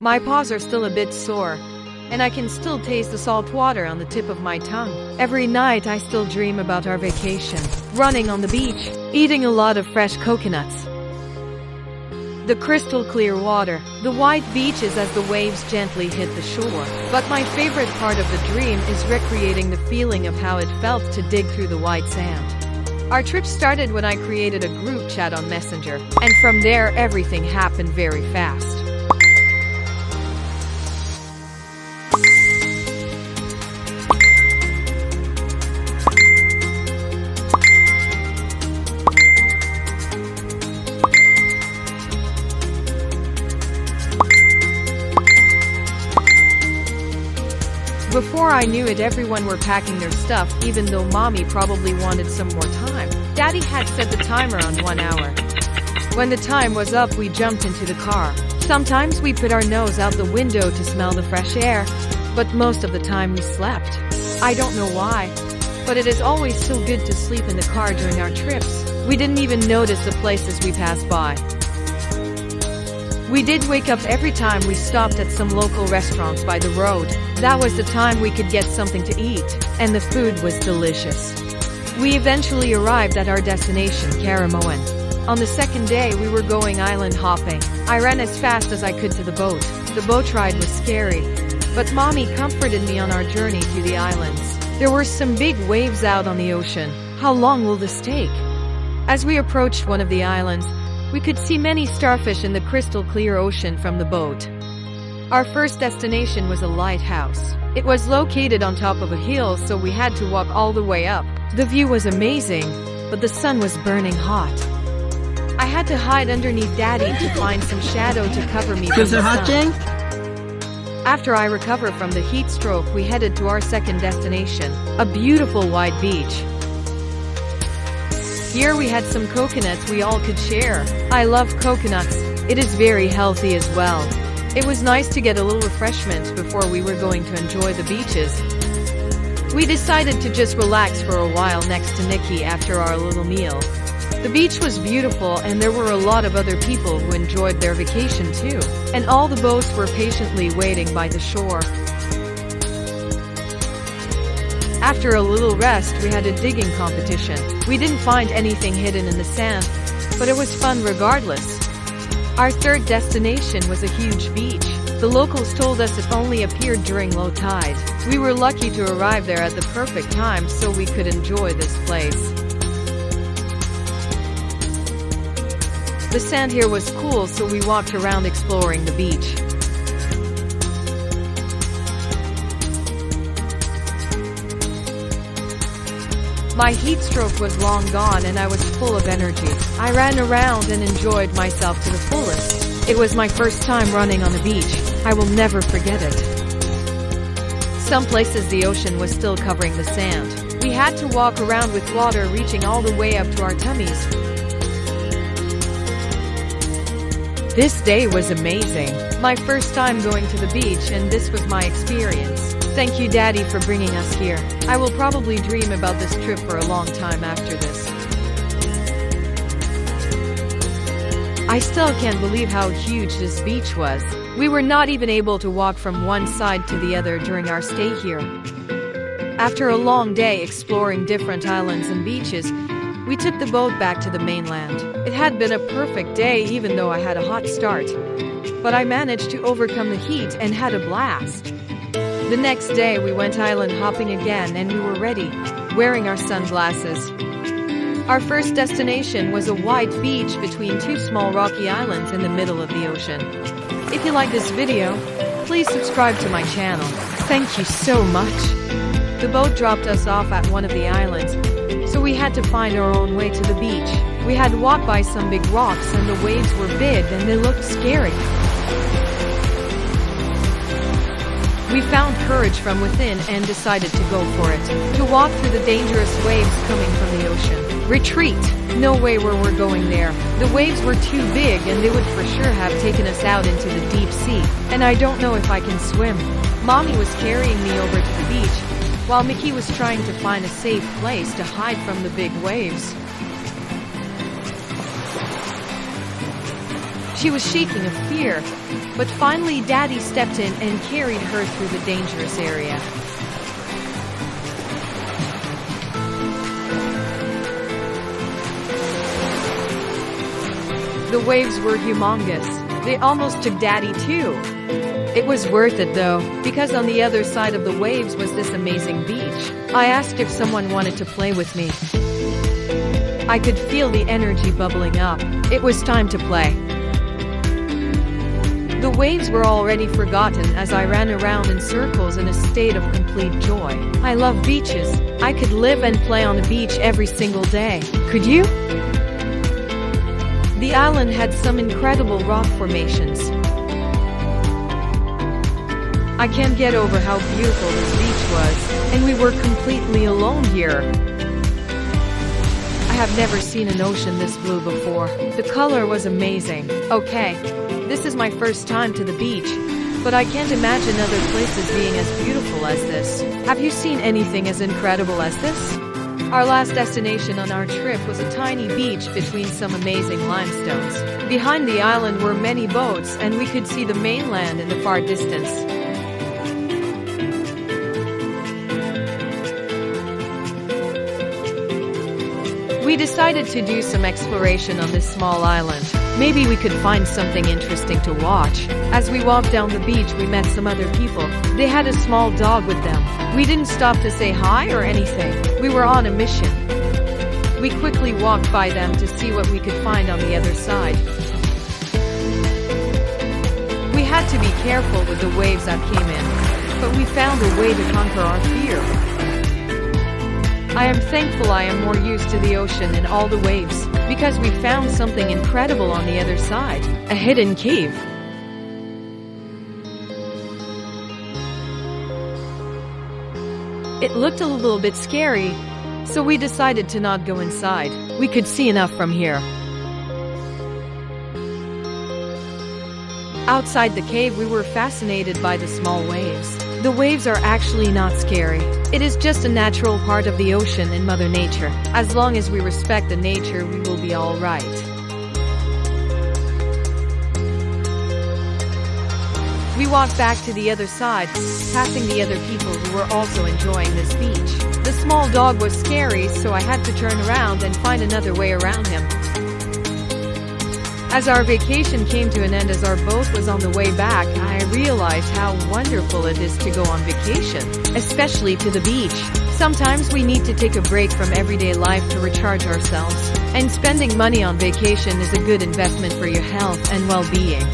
My paws are still a bit sore, and I can still taste the salt water on the tip of my tongue. Every night I still dream about our vacation, running on the beach, eating a lot of fresh coconuts. The crystal clear water, the white beaches as the waves gently hit the shore. But my favorite part of the dream is recreating the feeling of how it felt to dig through the white sand. Our trip started when I created a group chat on Messenger, and from there everything happened very fast. Before I knew it, everyone were packing their stuff, even though mommy probably wanted some more time. Daddy had set the timer on 1 hour. When the time was up, we jumped into the car. Sometimes we put our nose out the window to smell the fresh air, but most of the time we slept. I don't know why, but it is always so good to sleep in the car during our trips. We didn't even notice the places we passed by. We did wake up every time we stopped at some local restaurants by the road. That was the time we could get something to eat, and the food was delicious. We eventually arrived at our destination, Karamoan. On the second day, we were going island hopping. I ran as fast as I could to the boat. The boat ride was scary, but mommy comforted me on our journey to the islands. There were some big waves out on the ocean. How long will this take? As we approached one of the islands, we could see many starfish in the crystal clear ocean from the boat. Our first destination was a lighthouse. It was located on top of a hill, so we had to walk all the way up. The view was amazing, but the sun was burning hot. I had to hide underneath Daddy to find some shadow to cover me from the sun. After I recovered from the heat stroke, we headed to our second destination, a beautiful white beach. Here we had some coconuts we all could share. I love coconuts. It is very healthy as well. It was nice to get a little refreshment before we were going to enjoy the beaches. We decided to just relax for a while next to Nikki after our little meal. The beach was beautiful, and there were a lot of other people who enjoyed their vacation too. And all the boats were patiently waiting by the shore. After a little rest, we had a digging competition. We didn't find anything hidden in the sand, but it was fun regardless. Our third destination was a huge beach. The locals told us it only appeared during low tide. We were lucky to arrive there at the perfect time so we could enjoy this place. The sand here was cool, so we walked around exploring the beach. My heat stroke was long gone and I was full of energy. I ran around and enjoyed myself to the fullest. It was my first time running on the beach. I will never forget it. Some places the ocean was still covering the sand. We had to walk around with water reaching all the way up to our tummies. This day was amazing. My first time going to the beach, and this was my experience. Thank you, Daddy, for bringing us here. I will probably dream about this trip for a long time after this. I still can't believe how huge this beach was. We were not even able to walk from one side to the other during our stay here. After a long day exploring different islands and beaches, we took the boat back to the mainland. It had been a perfect day, even though I had a hot start. But I managed to overcome the heat and had a blast. The next day, we went island hopping again, and we were ready, wearing our sunglasses. Our first destination was a white beach between two small rocky islands in the middle of the ocean. If you like this video, please subscribe to my channel. Thank you so much. The boat dropped us off at one of the islands, so we had to find our own way to the beach. We had walked by some big rocks, and the waves were big and they looked scary. We found courage from within and decided to go for it, to walk through the dangerous waves coming from the ocean. Retreat! No way were we going there. The waves were too big and they would for sure have taken us out into the deep sea, and I don't know if I can swim. Mommy was carrying me over to the beach, while Mickey was trying to find a safe place to hide from the big waves. She was shaking of fear, but finally Daddy stepped in and carried her through the dangerous area. The waves were humongous. They almost took Daddy too. It was worth it though, because on the other side of the waves was this amazing beach. I asked if someone wanted to play with me. I could feel the energy bubbling up. It was time to play. The waves were already forgotten as I ran around in circles in a state of complete joy. I love beaches. I could live and play on the beach every single day. Could you? The island had some incredible rock formations. I can't get over how beautiful this beach was, and we were completely alone here. I have never seen an ocean this blue before. The color was amazing. Okay, this is my first time to the beach, but I can't imagine other places being as beautiful as this. Have you seen anything as incredible as this? Our last destination on our trip was a tiny beach between some amazing limestones. Behind the island were many boats, and we could see the mainland in the far distance. We decided to do some exploration on this small island. Maybe we could find something interesting to watch. As we walked down the beach, we met some other people. They had a small dog with them. We didn't stop to say hi or anything. We were on a mission. We quickly walked by them to see what we could find on the other side. We had to be careful with the waves that came in, but we found a way to conquer our fear. I am thankful I am more used to the ocean and all the waves, because we found something incredible on the other side, a hidden cave. It looked a little bit scary, so we decided to not go inside. We could see enough from here. Outside the cave, we were fascinated by the small waves. The waves are actually not scary. It is just a natural part of the ocean and Mother Nature. As long as we respect the nature, we will be all right. We walked back to the other side, passing the other people who were also enjoying this beach. The small dog was scary, so I had to turn around and find another way around him. As our vacation came to an end, as our boat was on the way back, I realized how wonderful it is to go on vacation, especially to the beach. Sometimes we need to take a break from everyday life to recharge ourselves, and spending money on vacation is a good investment for your health and well-being.